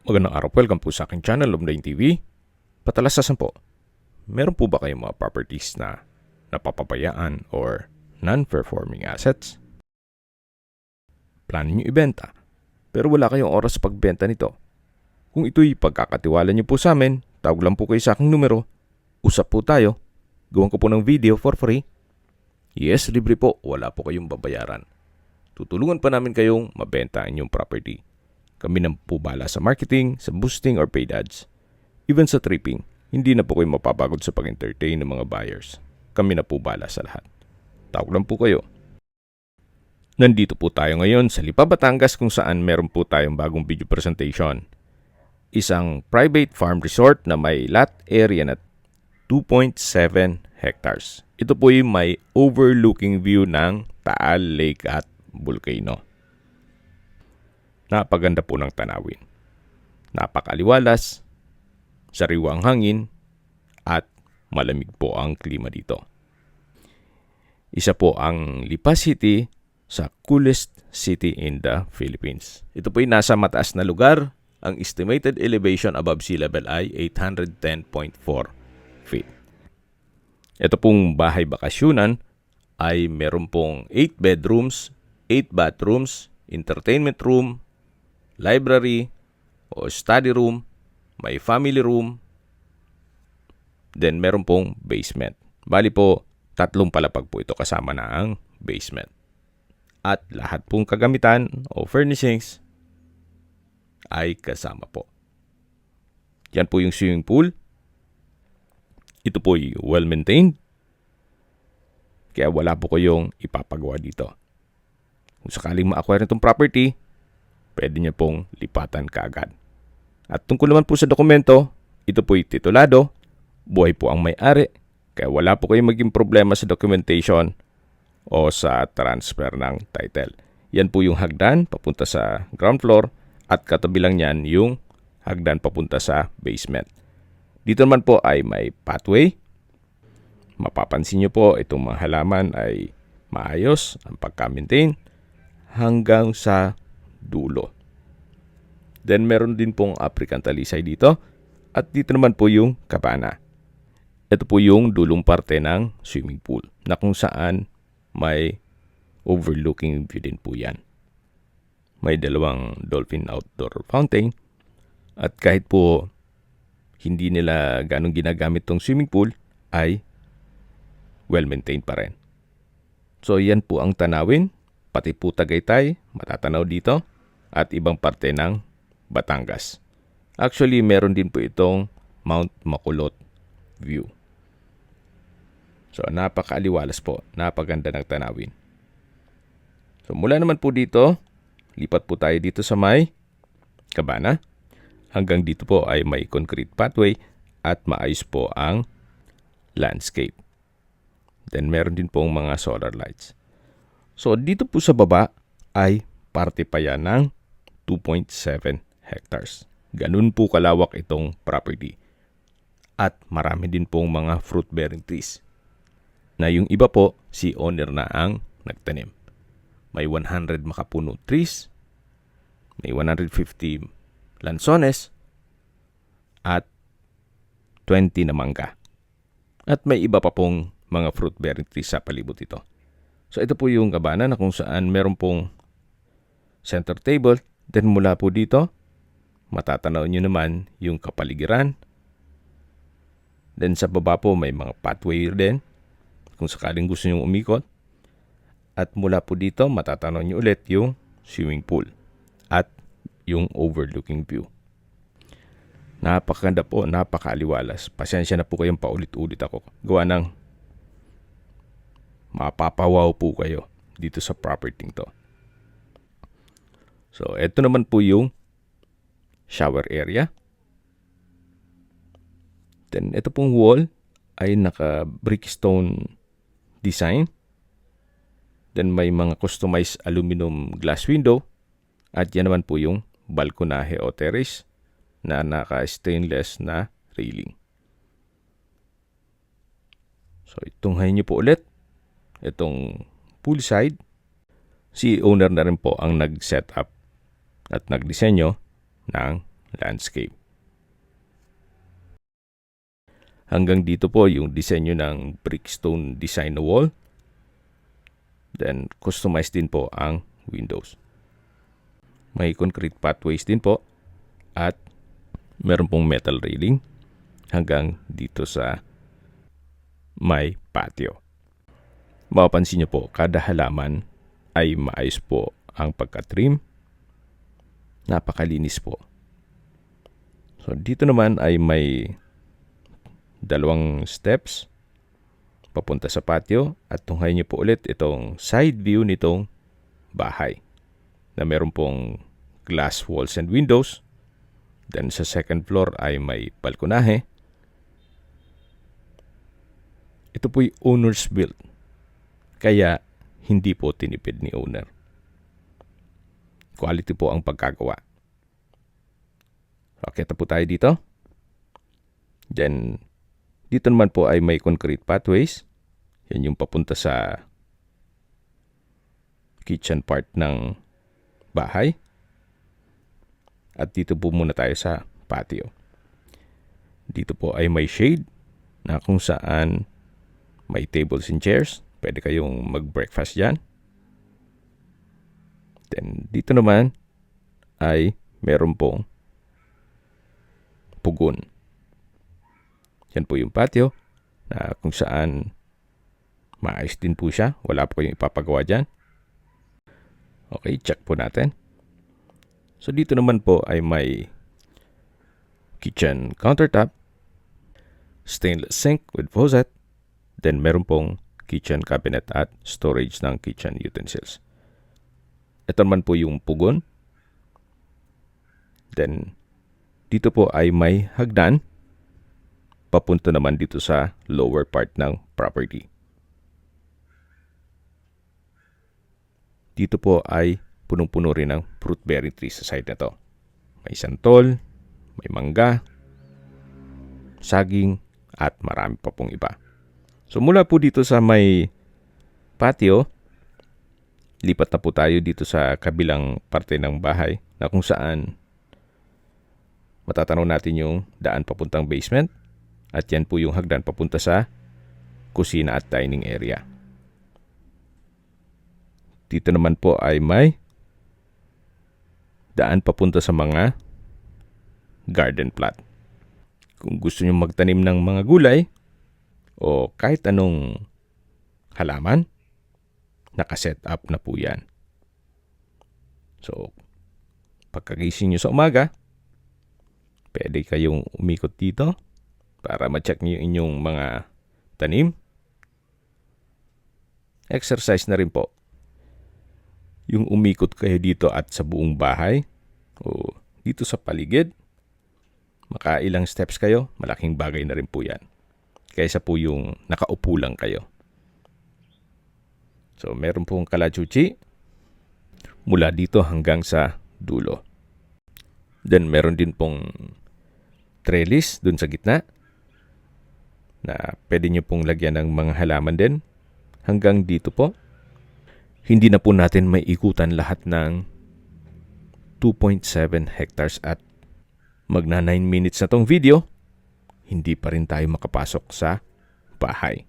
Magandang araw, welcome po sa aking channel, Lomdain TV. Patalasasan po, meron po ba kayong mga properties na napapabayaan or non-performing assets? Plano nyo ibenta, pero wala kayong oras sa pagbenta nito. Kung ito'y pagkakatiwala nyo po sa amin, tawag lang po kayo sa aking numero. Usap po tayo. Gawin ko po ng video for free. Yes, libre po, wala po kayong babayaran. Tutulungan pa namin kayong mabenta ang inyong property. Kami na po bahala sa marketing, sa boosting or paid ads. Even sa tripping, hindi na po kayo mapapagod sa pag-entertain ng mga buyers. Kami na po bahala sa lahat. Tawag lang po kayo. Nandito po tayo ngayon sa Lipa, Batangas kung saan meron po tayong bagong video presentation. Isang private farm resort na may lot area na 2.7 hectares. Ito po yung may overlooking view ng Taal Lake at Volcano. Napaganda po ng tanawin. Napakaliwalas, sariwang hangin, at malamig po ang klima dito. Isa po ang Lipa City sa coolest city in the Philippines. Ito po ay nasa mataas na lugar. Ang estimated elevation above sea level ay 810.4 feet. Ito pong bahay bakasyunan ay meron pong 8 bedrooms, 8 bathrooms, entertainment room, library o study room, may family room, then meron pong basement. Bali po, 3 palapag po ito kasama na ang basement. At lahat pong kagamitan o furnishings ay kasama po. Yan po yung swimming pool. Ito po ay well-maintained. Kaya wala po kayong ipapagawa dito. Kung sakaling ma-acquire itong property, pwede niyo pong lipatan kaagad. At tungkol naman po sa dokumento, ito po'y titulado, buhay po ang may-ari, kaya wala po kayong maging problema sa documentation o sa transfer ng title. Yan po yung hagdan papunta sa ground floor at katabi lang yan yung hagdan papunta sa basement. Dito naman po ay may pathway. Mapapansin nyo po itong mga halaman ay maayos ang pagka-maintain hanggang sa dulo. Then meron din pong African talisay dito at dito naman po yung kabana. Ito po yung dulong parte ng swimming pool na kung saan may overlooking view din po yan. May 2 dolphin outdoor fountain at kahit po hindi nila ganong ginagamit tong swimming pool ay well-maintained pa rin. So yan po ang tanawin, pati po Tagaytay, matatanaw dito at ibang parte ng Batangas. Actually, meron din po itong Mount Makulot view. So, napakaaliwalas po. Napaganda ng tanawin. So, mula naman po dito, lipat po tayo dito sa may kabana. Hanggang dito po ay may concrete pathway at maayos po ang landscape. Then, meron din pong mga solar lights. So, dito po sa baba ay parte pa yan ng 2.7 hectares. Ganun po kalawak itong property. At marami din pong mga fruit-bearing trees. Na yung iba po, si owner na ang nagtanim. May 100 makapuno trees, may 150 lansones, at 20 na mangga. At may iba pa pong mga fruit-bearing trees sa palibot ito. So ito po yung kabana na kung saan meron pong center table. Then mula po dito, matatanaw nyo naman yung kapaligiran. Then sa baba po may mga pathway din kung sakaling gusto nyo umikot. At mula po dito, matatanaw nyo ulit yung swimming pool at yung overlooking view. Napakaganda po, napakaaliwalas. Pasensya na po kayong paulit-ulit ako. Gawa ng mapapawaw po kayo dito sa property to. So, ito naman po yung shower area. Then, ito pong wall ay naka-brickstone design. Then, may mga customized aluminum glass window. At yan naman po yung balkonahe o terrace na naka-stainless na railing. So, itunghayin nyo po ulit. Itong poolside. Si owner na rin po ang nag-set up at nagdisenyo ng landscape. Hanggang dito po yung disenyo ng brickstone design na wall. Then, customize din po ang windows. May concrete pathways din po at meron pong metal railing hanggang dito sa may patio. Mapapansin niyo po, kada halaman ay maayos po ang pagka-trim. Napakalinis po. So, dito naman ay may dalawang steps papunta sa patio at tunghayin niyo po ulit itong side view nitong bahay na meron pong glass walls and windows. Then sa second floor ay may balkonahe. Ito po'y owner's built, kaya hindi po tinipid ni owner. Quality po ang pagkagawa. Okay, po tayo dito. Then, dito naman po ay may concrete pathways. Yan yung papunta sa kitchen part ng bahay. At dito po muna tayo sa patio. Dito po ay may shade na kung saan may tables and chairs. Pwede kayong mag-breakfast dyan. Then, dito naman ay meron pong pugon. Yan po yung patio na kung saan maayos din po siya. Wala po kayong ipapagawa dyan. Okay, check po natin. So, dito naman po ay may kitchen countertop, stainless sink with faucet, then meron pong kitchen cabinet at storage ng kitchen utensils. Ito naman po yung pugon. Then, dito po ay may hagdan papunta naman dito sa lower part ng property. Dito po ay punong-puno rin ng fruit bearing tree sa side na to. May santol, may mangga, saging, at marami pa pong iba. So mula po dito sa may patio, lipat na po tayo dito sa kabilang parte ng bahay na kung saan matatanaw natin yung daan papuntang basement at yan po yung hagdan papunta sa kusina at dining area. Dito naman po ay may daan papunta sa mga garden plot. Kung gusto nyo magtanim ng mga gulay o kahit anong halaman, nakaset up na po yan. So, pagkagising nyo sa umaga, pwede kayong umikot dito para ma-check nyo yung inyong mga tanim. Exercise na rin po. Yung umikot kayo dito at sa buong bahay o dito sa paligid, makailang steps kayo, malaking bagay na rin po yan. Kaysa po yung nakaupo lang kayo. So, meron pong kalachuchi mula dito hanggang sa dulo. Then, meron din pong trellis dun sa gitna na pwede nyo pong lagyan ng mga halaman din. Hanggang dito po. Hindi na po natin may ikutan lahat ng 2.7 hectares at magna 9 minutes na tong video, hindi pa rin tayo makapasok sa bahay.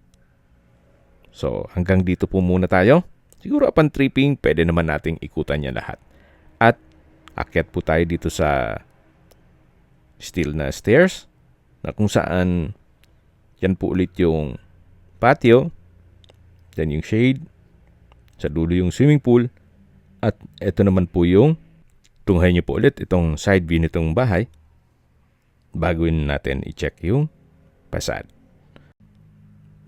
So, hanggang dito po muna tayo. Siguro upon tripping, pwede naman nating ikutan niya lahat. At akyat po tayo dito sa steel na stairs na kung saan yan po ulit yung patio, then yung shade, sa dulo yung swimming pool, at ito naman po yung tunghay nyo po ulit itong side view nitong bahay bago natin i-check yung facade.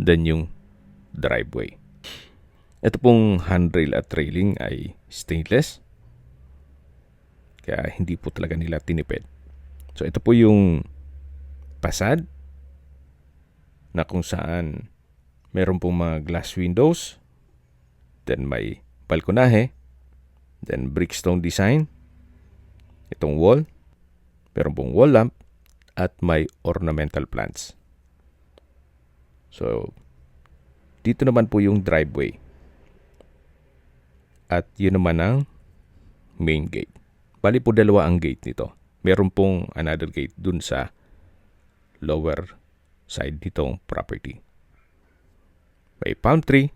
Then yung driveway. Ito pong handrail at railing ay stainless. Kaya hindi po talaga nila tinipid. So ito po yung facade na kung saan meron pong mga glass windows, then may balkonahe, then brickstone design, itong wall, meron pong wall lamp, at may ornamental plants. So, dito naman po yung driveway. At yun naman ang main gate. Bali po dalawa ang gate nito. meron pong another gate dun sa lower side nitong property. May palm tree,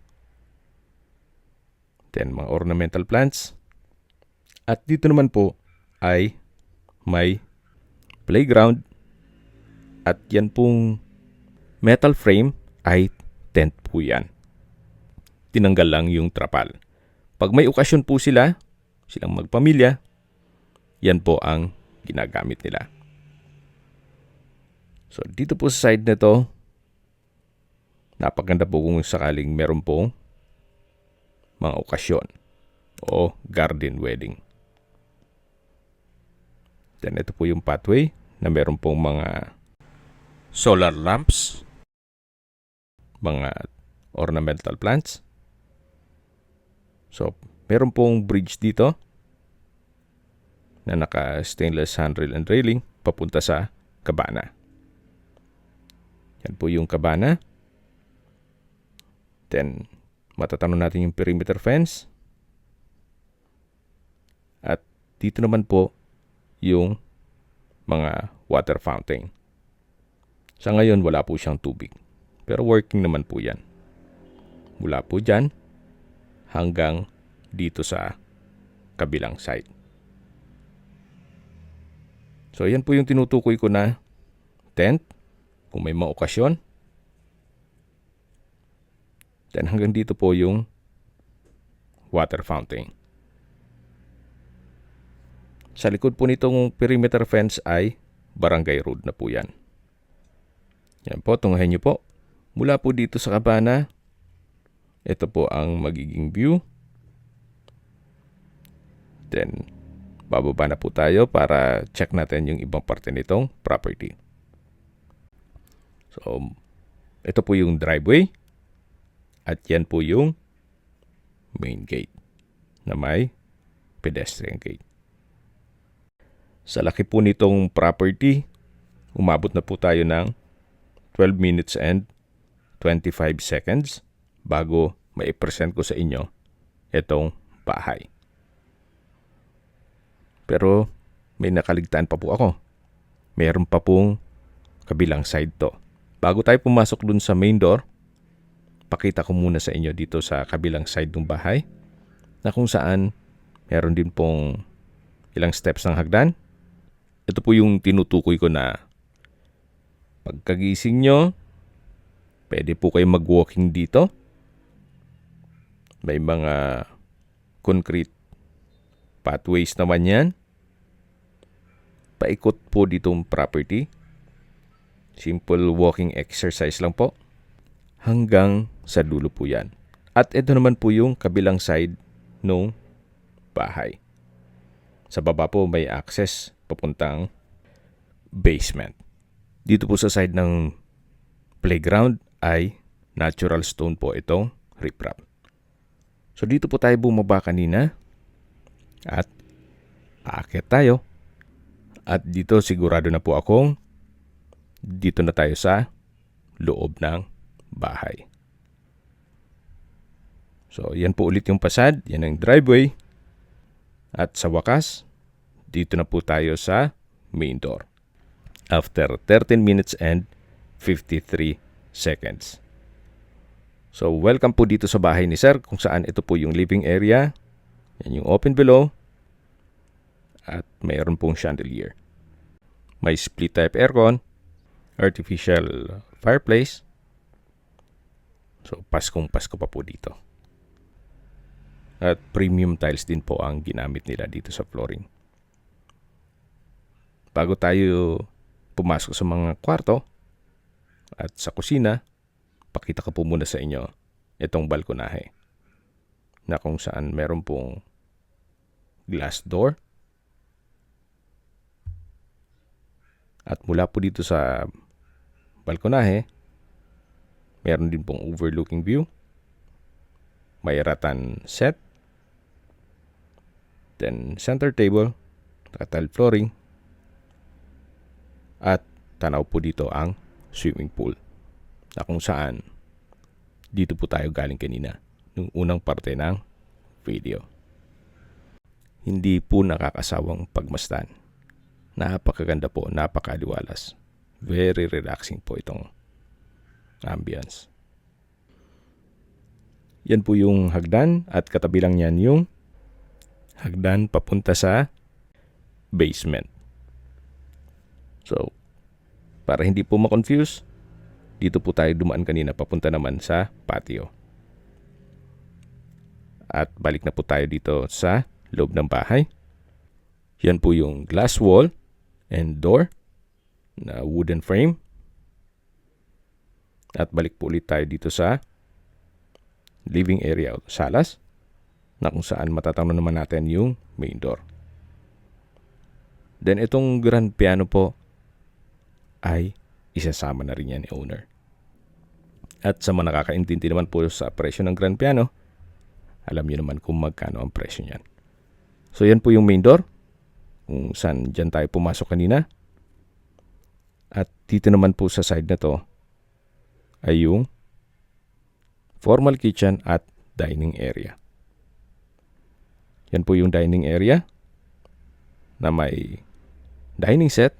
then mga ornamental plants, at dito naman po ay may playground, at yan pong metal frame ay tent po yan. Tinanggal lang yung trapal. Pag may okasyon po silang magpamilya, yan po ang ginagamit nila. So dito po sa side na to, napaganda po kung sakaling meron pong mga okasyon o garden wedding. Then ito po yung pathway na meron pong mga solar lamps, mga ornamental plants. So meron pong bridge dito na naka-stainless handrail and railing papunta sa kabana. Yan po yung kabana. Then, matatanong natin yung perimeter fence. At dito naman po yung mga water fountain. Sa ngayon, wala po siyang tubig. Pero working naman po yan. Mula po dyan hanggang dito sa kabilang side. So, yan po yung tinutukoy ko na tent kung may mga okasyon. Then hanggang dito po yung water fountain. Sa likod po nitong perimeter fence ay barangay road na po yan. Yan po, tungahin nyo po. Mula po dito sa kabana, ito po ang magiging view. Then, bababa na po tayo para check natin yung ibang parte nitong property. So, ito po yung driveway. At yan po yung main gate na may pedestrian gate. Sa laki po nitong property, umabot na po tayo ng 12 minutes and 25 seconds bago mai-present ko sa inyo itong bahay. Pero may nakaligtaan pa po ako. Meron pa pong kabilang side to. Bago tayo pumasok dun sa main door, pakita ko muna sa inyo dito sa kabilang side ng bahay na kung saan meron din pong ilang steps ng hagdan. Ito po yung tinutukoy ko na pagkagising nyo, pwede po kayo mag-walking dito. May mga concrete pathways naman yan. Paikot po ditong property. Simple walking exercise lang po. Hanggang sa dulo po yan. At ito naman po yung kabilang side ng bahay. Sa baba po may access papuntang basement. Dito po sa side ng playground ay natural stone po itong riprap. So dito po tayo bumaba kanina at aakyat tayo. At dito sigurado na po akong dito na tayo sa loob ng bahay. So yan po ulit yung pasad, yan ang driveway. At sa wakas, dito na po tayo sa main door. After 13 minutes and 53 seconds. So welcome po dito sa bahay ni Sir kung saan ito po yung living area. Yan yung open below. At mayroon pong chandelier. May split type aircon, artificial fireplace. So Paskong Pasko pa po dito. At premium tiles din po ang ginamit nila dito sa flooring. Bago tayo pumasok sa mga kwarto at sa kusina, pakita ko po muna sa inyo itong balkonahe na kung saan meron pong glass door. At mula po dito sa balkonahe, meron din pong overlooking view. May rattan set. Then center table, tile flooring. At tanaw po dito ang swimming pool na kung saan dito po tayo galing kanina nung unang parte ng video. Hindi po nakakasawang pagmasdan Napakaganda po, napakaliwalas. Very relaxing po itong ambience. Yan po yung hagdan at katabi lang yan yung hagdan papunta sa basement. So, para hindi po ma-confuse, dito po tayo dumaan kanina papunta naman sa patio. At balik na po tayo dito sa loob ng bahay. Yan po yung glass wall and door na wooden frame. At balik po ulit tayo dito sa living area o salas na kung saan matatanaw naman natin yung main door. Then itong grand piano po ay isasama na rin yan ni owner. At sa mga nakakaintindi naman po sa presyo ng grand piano, alam niyo naman kung magkano ang presyo niyan. So yan po yung main door kung saan dyan tayo pumasok kanina. At dito naman po sa side na to ay yung formal kitchen at dining area. Yan po yung dining area na may dining set.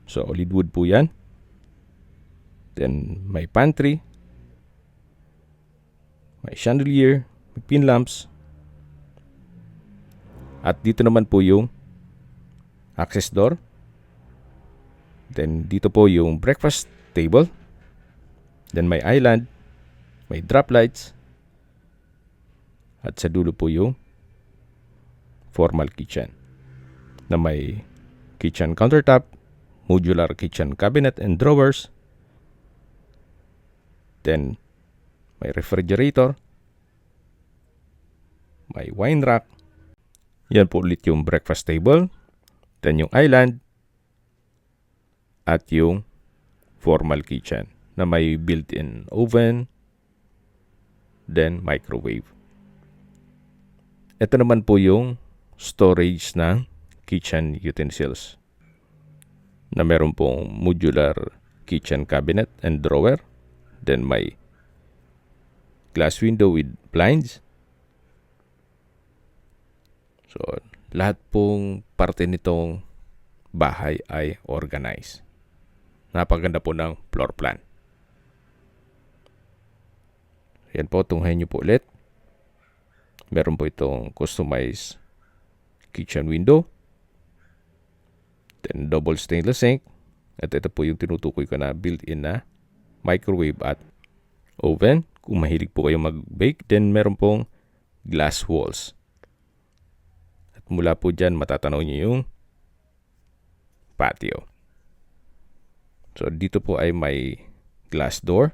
Solid wood po yan. Then may pantry, may chandelier, may pin lamps. At dito naman po yung access door. Then dito po yung breakfast table. Then may island, may drop lights. At sa dulo po yung formal kitchen na may kitchen countertop, modular kitchen cabinet and drawers. Then may refrigerator, may wine rack. Yan po ulit yung breakfast table. Then yung island at yung formal kitchen na may built-in oven, then microwave. Ito naman po yung storage ng kitchen utensils na meron pong modular kitchen cabinet and drawer, then may glass window with blinds. So, lahat pong parte nitong bahay ay organized. Napaganda po ng floor plan. Yan po, tunghayin nyo po ulit. Meron po itong customized kitchen window. Then double stainless sink. At ito po yung tinutukoy ko na built-in na microwave at oven. Kung mahilig po kayo mag-bake, then meron pong glass walls. At mula po dyan, matatanaw nyo yung patio. So, dito po ay may glass door.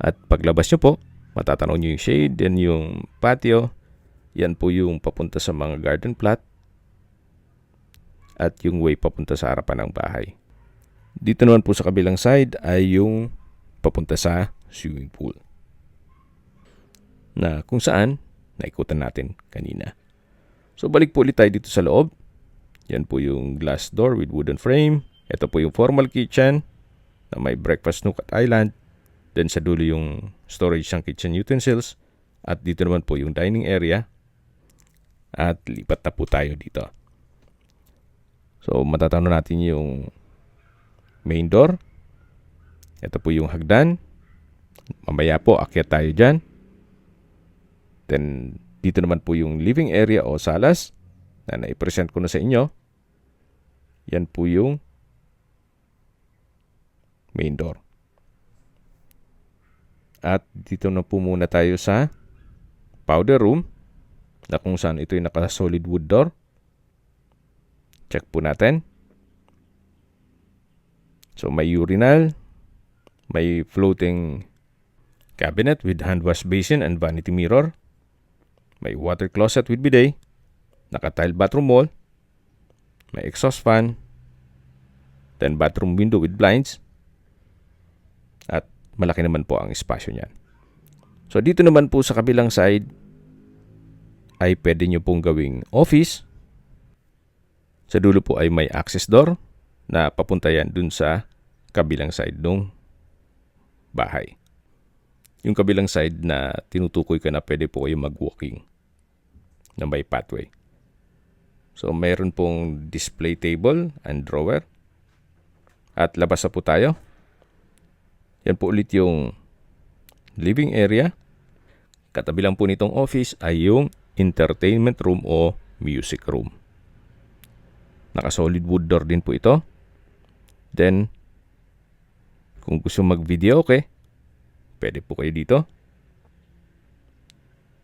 At paglabas nyo po, matatanaw nyo yung shade, then yung patio. Yan po yung papunta sa mga garden plot. At yung way papunta sa harapan ng bahay. Dito naman po sa kabilang side ay yung papunta sa swimming pool. Na kung saan, naikutan natin kanina. So, balik po ulit tayo dito sa loob. Yan po yung glass door with wooden frame. Ito po yung formal kitchen na may breakfast nook at island. Then sa dulo yung storage ng kitchen utensils. At dito naman po yung dining area. At lipat na po tayo dito. So matatanaw natin yung main door. Ito po yung hagdan. Mamaya po akyat tayo dyan. Then dito naman po yung living area o salas na naipresent ko na sa inyo. Yan po yung main door. At dito na po muna tayo sa powder room na kung saan ito yung naka-solid wood door. Check po natin. So may urinal, may floating cabinet with hand wash basin and vanity mirror. May water closet with bidet, naka-tile bathroom wall, may exhaust fan, then bathroom window with blinds. At malaki naman po ang espasyo niyan. So dito naman po sa kabilang side ay pwede nyo pong gawing office. Sa dulo po ay may access door na papunta yan dun sa kabilang side ng bahay. Yung kabilang side na tinutukoy ka na pwede po kayo mag-walking na may pathway. So, mayroon pong display table and drawer. At labas na po tayo. Yan po ulit yung living area. Katabi lang po nitong office ay yung entertainment room o music room. Naka-solid wood door din po ito. Then, kung gusto mag-video, okay, pwede po kayo dito.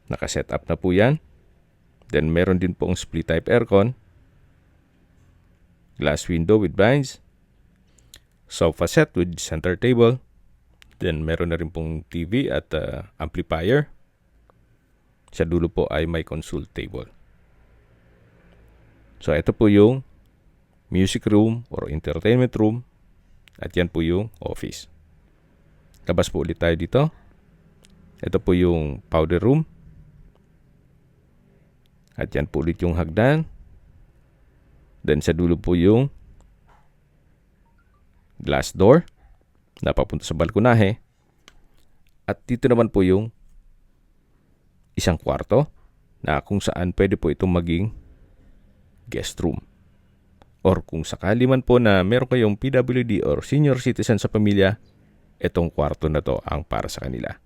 Naka-set up na po yan. Then, meron din pong split type aircon. Glass window with blinds. Sofa set with center table. Then, meron na rin pong TV at amplifier. Sa dulo po ay may console table. So, ito po yung music room or entertainment room. At yan po yung office. Labas po ulit tayo dito. Ito po yung powder room. At yan po ulit yung hagdan. Then sa dulo po yung glass door na papunta sa balkonahe. At dito naman po yung isang kwarto na kung saan pwede po itong maging guest room. Or kung sakali man po na meron kayong PWD or senior citizen sa pamilya, itong kwarto na to ang para sa kanila.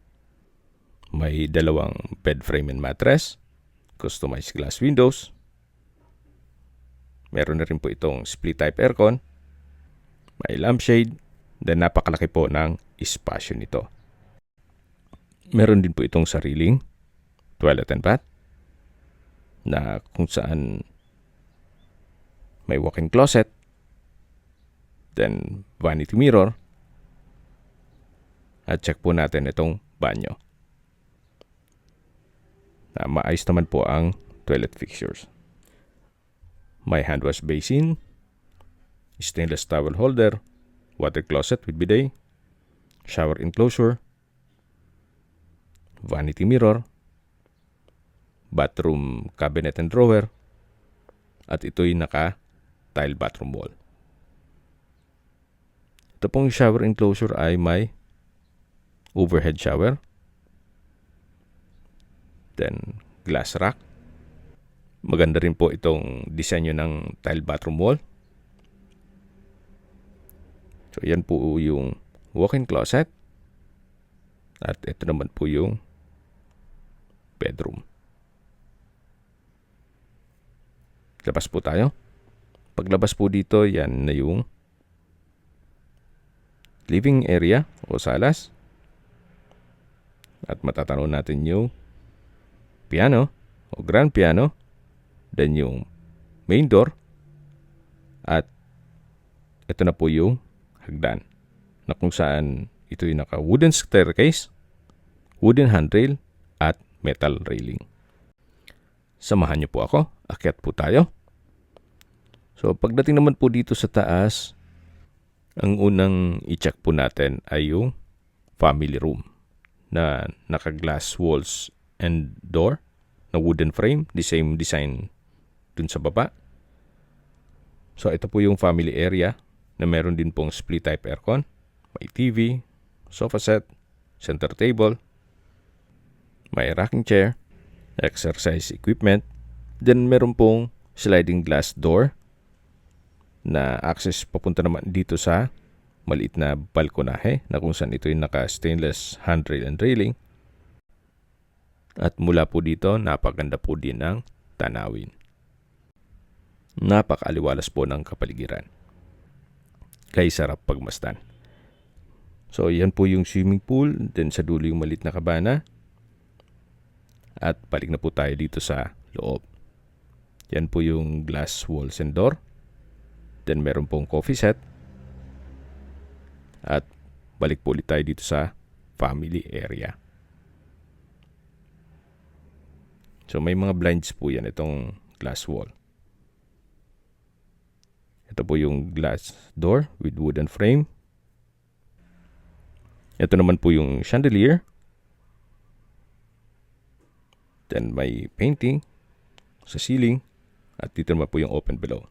May dalawang bed frame and mattress, customized glass windows. Meron na rin po itong split type aircon, may lampshade, then napakalaki po ng espasyo nito. Meron din po itong sariling toilet and bath na kung saan may walk-in closet, then vanity mirror, at check po natin itong banyo. Na maayos naman po ang toilet fixtures. May hand wash basin, stainless towel holder, water closet with bidet, shower enclosure, vanity mirror, bathroom cabinet and drawer, at ito'y naka-tile bathroom wall. Ito pong shower enclosure ay may overhead shower, then glass rack. Maganda rin po itong disenyo ng tile bathroom wall. So yan po yung walk-in closet. At ito naman po yung bedroom. Labas po tayo. Paglabas po dito, yan na yung living area o salas. At matatanaw natin yung piano o grand piano. Then yung main door. At ito na po yung hagdan. Na kung saan ito yung naka wooden staircase, wooden handrail, at metal railing. Samahan niyo po ako. Akyat po tayo. So pagdating naman po dito sa taas, ang unang i-check po natin ay yung family room na naka-glass walls and door na wooden frame, the same design dun sa baba. So ito po yung family area na meron din pong split type aircon, may TV, sofa set, center table, may rocking chair, exercise equipment, then meron pong sliding glass door na access papunta naman dito sa maliit na balkonahe na kung saan ito yung naka-stainless handrail and railing. At mula po dito, napaganda po din ng tanawin. Napakaaliwalas po ng kapaligiran. Kaya sarap pagmasdan. So, yan po yung swimming pool. Then sa dulo yung maliit na kabana. At balik na po tayo dito sa loob. Yan po yung glass walls and door. Then meron pong coffee set. At balik po ulit tayo dito sa family area. So may mga blinds po yan itong glass wall. Ito po yung glass door with wooden frame. Ito naman po yung chandelier. Then may painting sa ceiling. At dito naman po yung open below.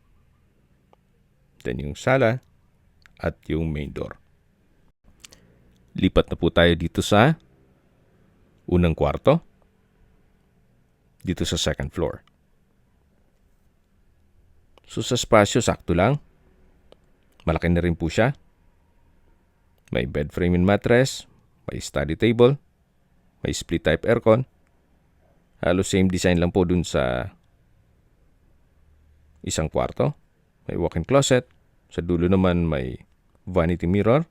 Then yung sala at yung main door. Lipat na po tayo dito sa unang kwarto. Dito sa second floor. So sa spasyo, sakto lang. Malaki na rin po siya. May bed frame and mattress, may study table, may split type aircon. Halos same design lang po dun sa isang kwarto. May walk-in closet. Sa dulo naman may vanity mirror,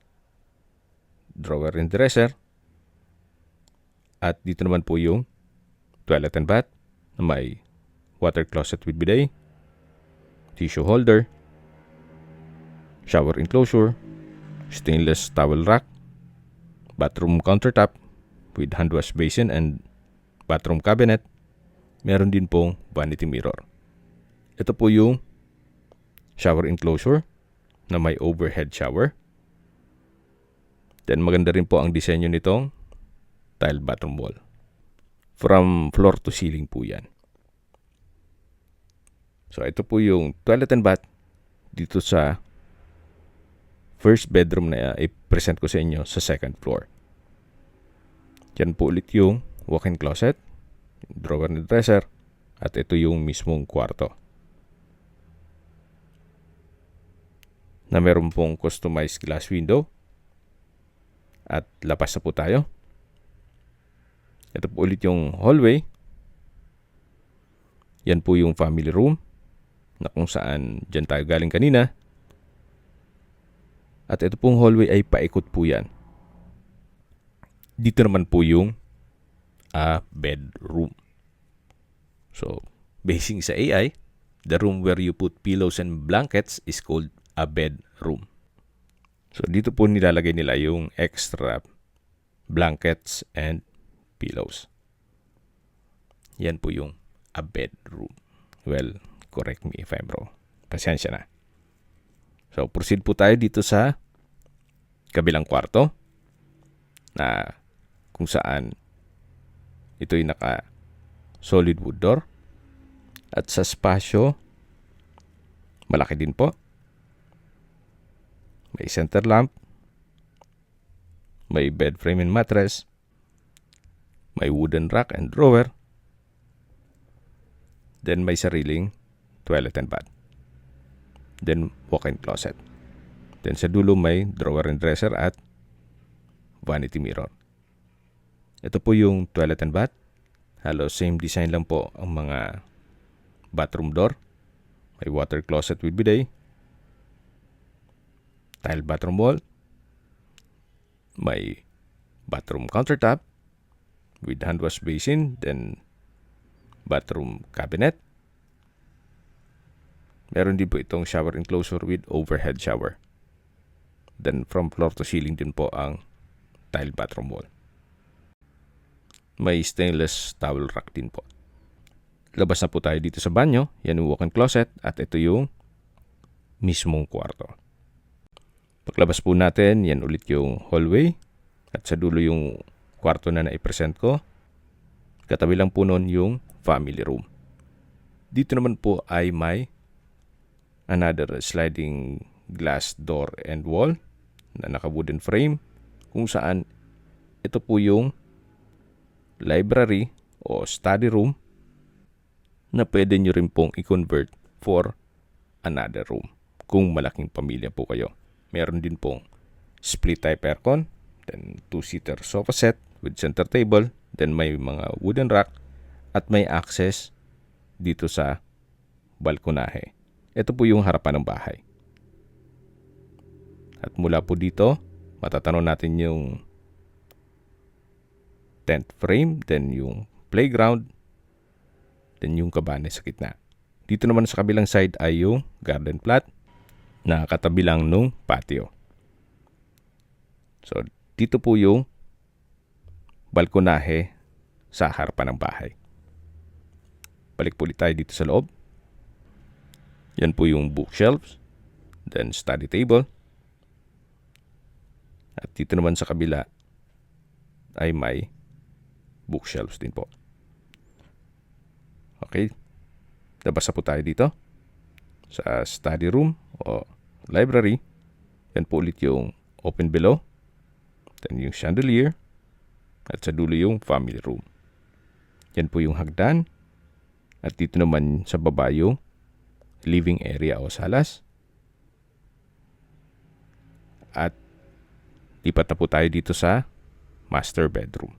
drawer and dresser. At dito naman po yung toilet and bath na may water closet with bidet, tissue holder, shower enclosure, stainless towel rack, bathroom countertop with hand wash basin and bathroom cabinet. Meron din pong vanity mirror. Ito po yung shower enclosure na may overhead shower. Then maganda rin po ang disenyo nitong tile bathroom wall. From floor to ceiling po yan. So ito po yung toilet and bath dito sa first bedroom na i-present ko sa inyo sa second floor. Yan po ulit yung walk-in closet, drawer and dresser, at ito yung mismong kwarto na meron pong customized glass window. At labas na po tayo. Ito po ulit yung hallway. Yan po yung family room na kung saan dyan tayo galing kanina. At ito pong hallway ay paikot po yan. Dito naman po yung bedroom. So, basing sa AI, the room where you put pillows and blankets is called a bedroom. So, dito po nilalagay nila yung extra blankets and pillows. Yan po yung a bedroom. Well, correct me if I'm wrong. Pasensya na. So, proceed po tayo dito sa kabilang kwarto na kung saan ito'y naka solid wood door. At sa spasyo, malaki din po. May center lamp, may bed frame and mattress, may wooden rack and drawer, then may sariling toilet and bath, then walk-in closet. Then sa dulo may drawer and dresser at vanity mirror. Ito po yung toilet and bath. Halos same design lang po ang mga bathroom door. May water closet with bidet, tile bathroom wall, may bathroom countertop with hand wash basin, then bathroom cabinet. Meron din po itong shower enclosure with overhead shower. Then from floor to ceiling din po ang tile bathroom wall. May stainless towel rack din po. Labas na po tayo dito sa banyo. Yan yung walk-in closet at ito yung mismong kwarto. Paglabas po natin, yan ulit yung hallway at sa dulo yung kwarto na naipresent ko. Katabi lang po nun yung family room. Dito naman po ay may another sliding glass door and wall na naka-wooden frame kung saan ito po yung library o study room na pwede nyo rin pong i-convert for another room kung malaking pamilya po kayo. Meron din pong split type aircon, then 2-seater sofa set with center table, then may mga wooden rack at may access dito sa balkonahe. Ito po yung harapan ng bahay. At mula po dito, matatanaw natin yung tent frame, then yung playground, then yung kabane sa gitna. Dito naman sa kabilang side ay yung garden plot na katabi lang nung patio. So, dito po yung balkonahe sa harapan ng bahay. Balik po ulit tayo dito sa loob. Yan po yung bookshelves, then study table. At dito naman sa kabila ay may bookshelves din po. Okay. Labas na po tayo dito sa study room o library. Yan po ulit yung open below. Then yung chandelier. At sa dulo yung family room. Yan po yung hagdan. At dito naman sa baba yung living area o salas. At lipat na po tayo dito sa master bedroom.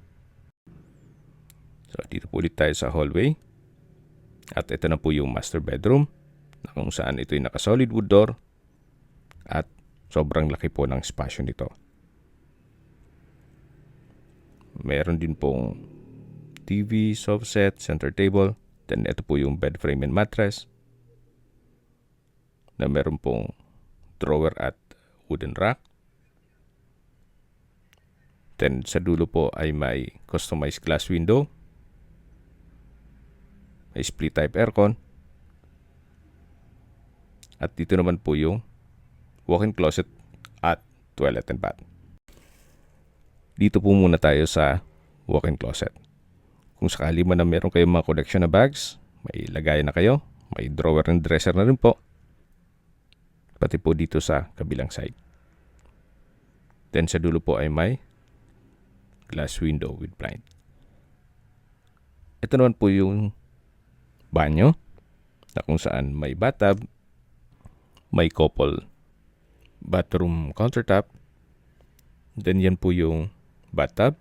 So dito po ulit tayo sa hallway. At ito na po yung master bedroom na kung saan ito ay naka-solid wood door at sobrang laki po ng spasyo nito. Meron din pong TV, sofa set, center table. Then ito po yung bed frame and mattress na meron pong drawer at wooden rack. Then sa dulo po ay may customized glass window. May split type aircon. At dito naman po yung walk-in closet at toilet and bath. Dito po muna tayo sa walk-in closet. Kung sakali man na meron kayong mga collection na bags, may lagayan na kayo. May drawer and dresser na rin po. Pati po dito sa kabilang side. Then sa dulo po ay may glass window with blind. Ito naman po yung banyo na kung saan may bathtub, may couple bathroom countertop. Then yan po yung bathtub.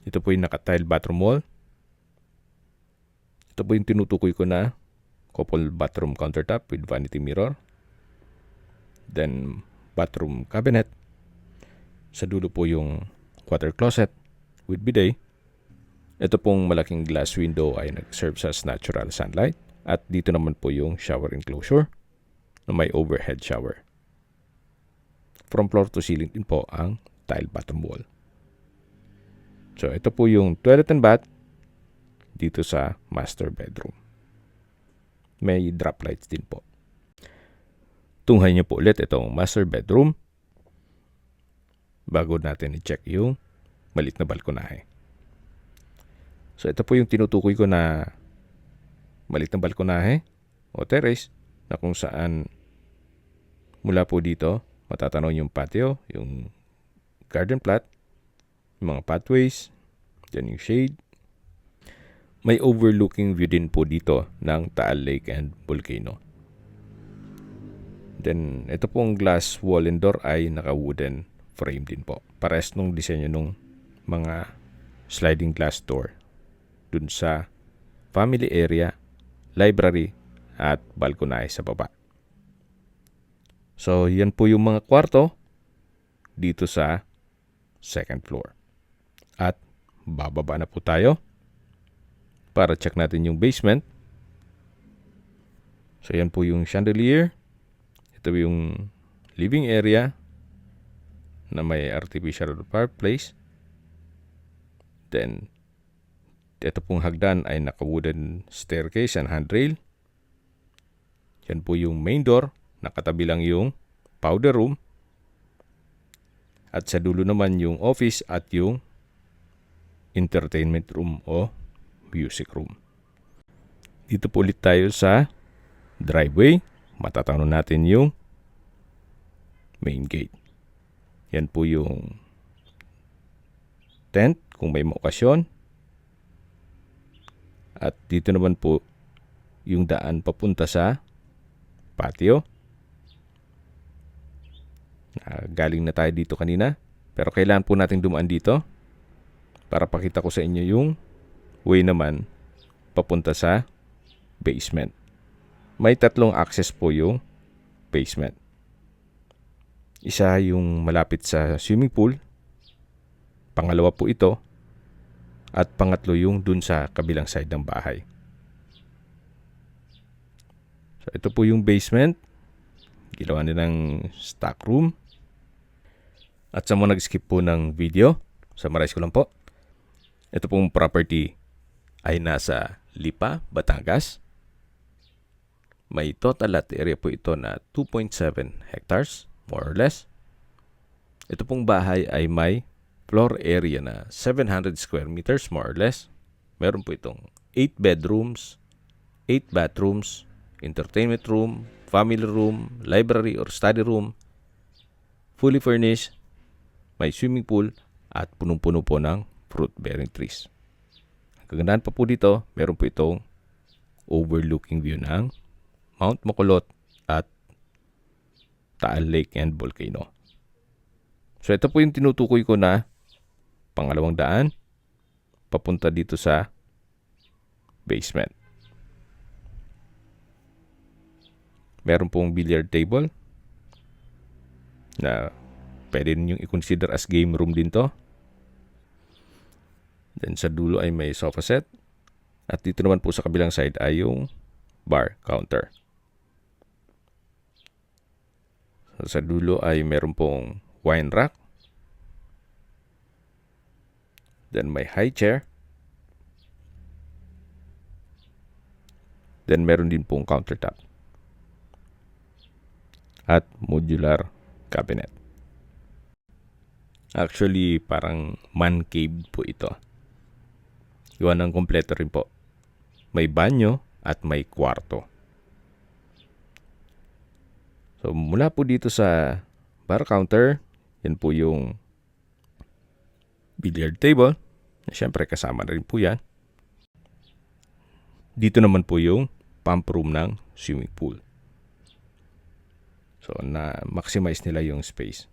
Ito po yung naka-tile bathroom wall. Ito po yung tinutukoy ko na couple bathroom countertop with vanity mirror. Then bathroom cabinet. Sa dulo po yung water closet with bidet. Ito pong malaking glass window ay nag-serve sa natural sunlight. At dito naman po yung shower enclosure na may overhead shower. From floor to ceiling din po ang tile bottom wall. So ito po yung toilet and bath dito sa master bedroom. May drop lights din po. Tunghay niyo po ulit itong master bedroom bago natin i-check yung maliit na balkonahe. So ito po yung tinutukoy ko na maliit na balkonahe o terrace na kung saan mula po dito matatanaw yung patio, yung garden plot, yung mga pathways, then yung shade. May overlooking view din po dito ng Taal Lake and Volcano. Then ito pong glass wall and door ay naka-wooden frame din po. Parehas nung disenyo nung mga sliding glass door dun sa family area, library, at balkonahe sa baba. So, yan po yung mga kwarto dito sa second floor. At bababa na po tayo para check natin yung basement. So, yan po yung chandelier. Ito yung living area na may artificial fireplace. Then, ito pong hagdan ay naka-wooden staircase and handrail. Yan po yung main door. Nakatabi lang yung powder room. At sa dulo naman yung office at yung entertainment room o music room. Dito po ulit tayo sa driveway. Matatanaw natin yung main gate. Yan po yung tent kung may okasyon. At dito naman po yung daan papunta sa patio. Galing na tayo dito kanina. Pero kailangan po natin dumaan dito para pakita ko sa inyo yung way naman papunta sa basement. May tatlong access po yung basement. Isa yung malapit sa swimming pool. Pangalawa po ito. At pangatlo yung dun sa kabilang side ng bahay. So ito po yung basement. Ginawa nilang stock room. At sa mga nag-skip po ng video, summarize ko lang po. Ito pong property ay nasa Lipa, Batangas. May total lot area po ito na 2.7 hectares, more or less. Ito pong bahay ay may floor area na 700 square meters, more or less. Meron po itong 8 bedrooms, 8 bathrooms, entertainment room, family room, library or study room, fully furnished, may swimming pool, at punong-puno po ng fruit-bearing trees. Ang kagandahan pa po dito, meron po itong overlooking view ng Mount Makulot at Taal Lake and Volcano. So ito po yung tinutukoy ko na pangalawang daan papunta dito sa basement. Meron pong billiard table na pwede ninyong i-consider as game room din to. Then sa dulo ay may sofa set. At dito naman po sa kabilang side ay yung bar counter. So, sa dulo ay meron pong wine rack. Then may high chair. Then meron din pong countertop. At modular cabinet. Actually, parang man cave po ito. Iwan ng kompleto rin po. May banyo at may kwarto. So, mula po dito sa bar counter, yan po yung billiard table. Siyempre, kasama na rin po yan. Dito naman po yung pump room ng swimming pool. So, na-maximize nila yung space.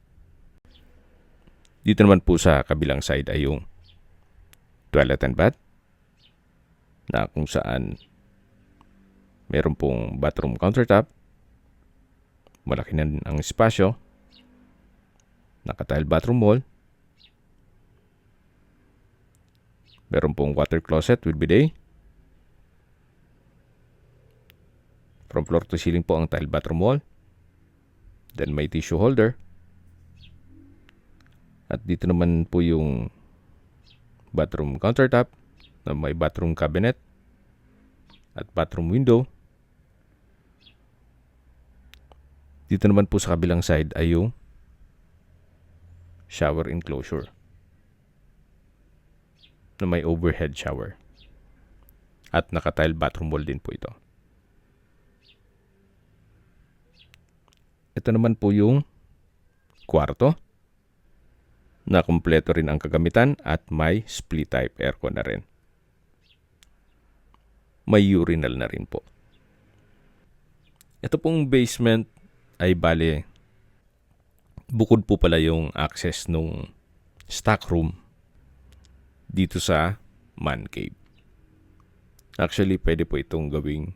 Dito naman po sa kabilang side ay yung toilet and bath na kung saan meron pong bathroom countertop. Malaki na ang espasyo. Naka-tile bathroom wall. Meron pong water closet with bidet. From floor to ceiling po ang tile bathroom wall. Then may tissue holder. At dito naman po yung bathroom countertop na may bathroom cabinet at bathroom window. Dito naman po sa kabilang side ay yung shower enclosure na may overhead shower. At naka-tile bathroom wall din po ito. Ito naman po yung kwarto na kumpleto rin ang kagamitan at may split type aircon na rin. May urinal na rin po. Ito pong basement ay bale bukod po pala yung access nung stock room dito sa man cave. Actually, pwede po itong gawing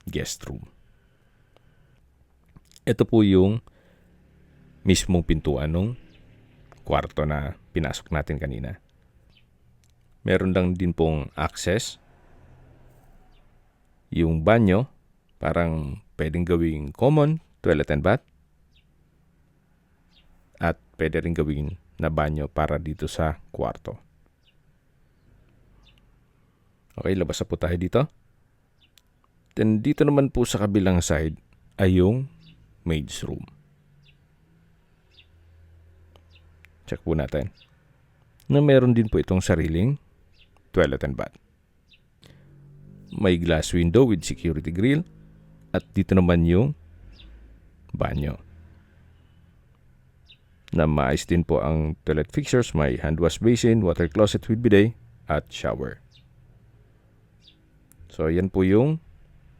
guest room. Ito po yung mismong pintuan ng kwarto na pinasok natin kanina. Meron lang din pong access. Yung banyo, parang pwedeng gawing common toilet and bath. At pwede rin gawing na banyo para dito sa kwarto. Okay, labas na po tayo dito. Then dito naman po sa kabilang side ay yung maid's room. Check po natin. Na meron din po itong sariling toilet and bath. May glass window with security grill. At dito naman yung banyo. Na maayos din po ang toilet fixtures. May hand wash basin, water closet with bidet, at shower. So, yan po yung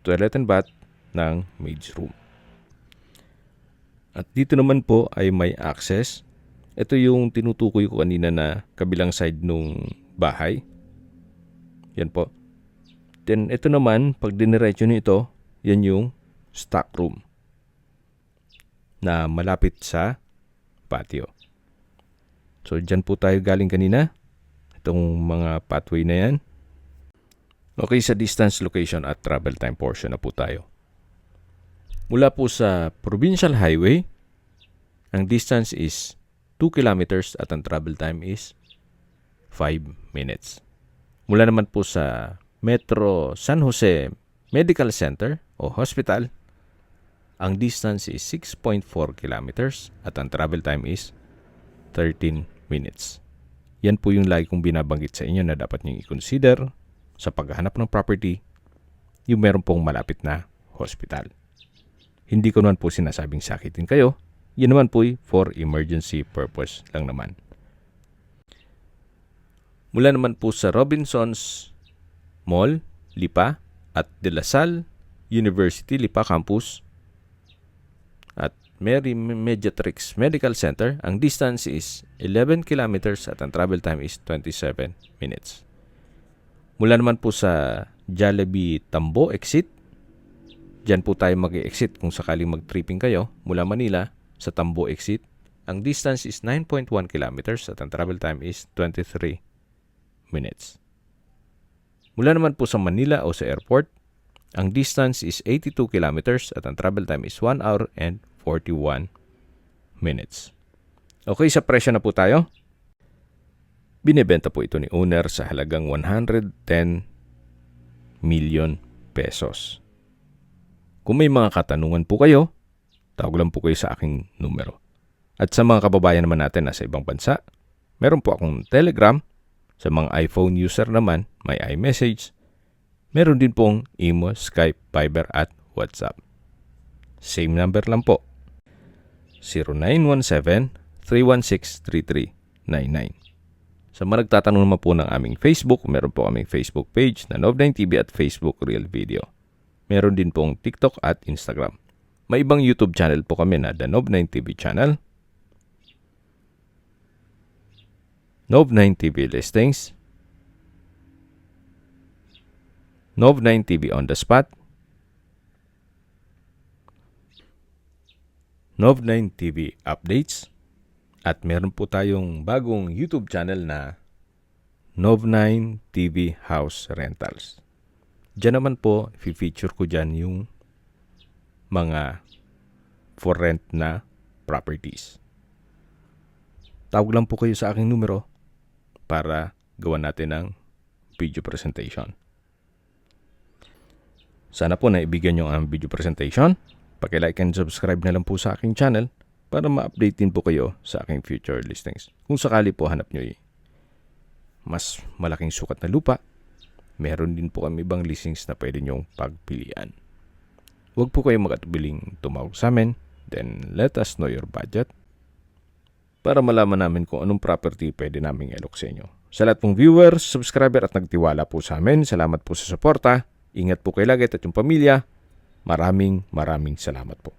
toilet and bath ng maid's room. At dito naman po ay may access. Ito yung tinutukoy ko kanina na kabilang side nung bahay. Yan po. Then ito naman, pag diniretso nyo ito, yan yung stock room na malapit sa patio. So dyan po tayo galing kanina. Itong mga pathway na yan. Okay, sa distance, location at travel time portion na po tayo. Mula po sa Provincial Highway, ang distance is 2 kilometers at ang travel time is 5 minutes. Mula naman po sa Metro San Jose Medical Center o Hospital, ang distance is 6.4 kilometers at ang travel time is 13 minutes. Yan po yung lagi kong binabanggit sa inyo na dapat niyong i-consider sa paghahanap ng property, yung meron pong malapit na hospital. Hindi ko naman po sinasabing sakitin kayo. Yan naman po for emergency purpose lang naman. Mula naman po sa Robinsons Mall, Lipa at De La Salle, University Lipa Campus at Mary Mediatrix Medical Center. Ang distance is 11 kilometers at ang travel time is 27 minutes. Mula naman po sa Jollibee Tambo exit, dyan po tayo mag-exit kung sakaling mag-tripping kayo mula Manila sa Tambo exit. Ang distance is 9.1 kilometers at ang travel time is 23 minutes. Mula naman po sa Manila o sa airport, ang distance is 82 kilometers at ang travel time is 1 hour and 41 minutes. Okay, sa presyo na po tayo. Binebenta po ito ni owner sa halagang 110 million pesos. Kung may mga katanungan po kayo, tawag lang po kayo sa aking numero. At sa mga kababayan naman natin na sa ibang bansa, meron po akong Telegram. Sa mga iPhone user naman, may iMessage. Meron din pong Imo, Skype, Viber at WhatsApp. Same number lang po. 0917-316-3399. Sa mga nagtatanong naman po ng aming Facebook, meron po aming Facebook page na Nov9TV at Facebook Real Video. Meron din pong TikTok at Instagram. May ibang YouTube channel po kami na The Nov9TV channel, Nov9TV Listings, Nov9TV On The Spot, Nov9TV Updates, at meron po tayong bagong YouTube channel na Nov9TV House Rentals. Diyan naman po, i-feature ko dyan yung mga for rent na properties. Tawag lang po kayo sa aking numero para gawa natin ng video presentation. Sana po naibigyan nyo ang video presentation. Paki-like and subscribe na lang po sa aking channel para ma-update din po kayo sa aking future listings. Kung sakali po hanap nyo mas malaking sukat na lupa, meron din po kami ibang listings na pwede nyong pagpilian. Huwag po kayong mag-atubiling tumawag sa amin, then let us know your budget para malaman namin kung anong property pwede namin i-alok sa inyo. Sa lahat pong viewers, subscriber at nagtiwala po sa amin, salamat po sa suporta. Ingat po kayo lagi at yung pamilya. Maraming salamat po.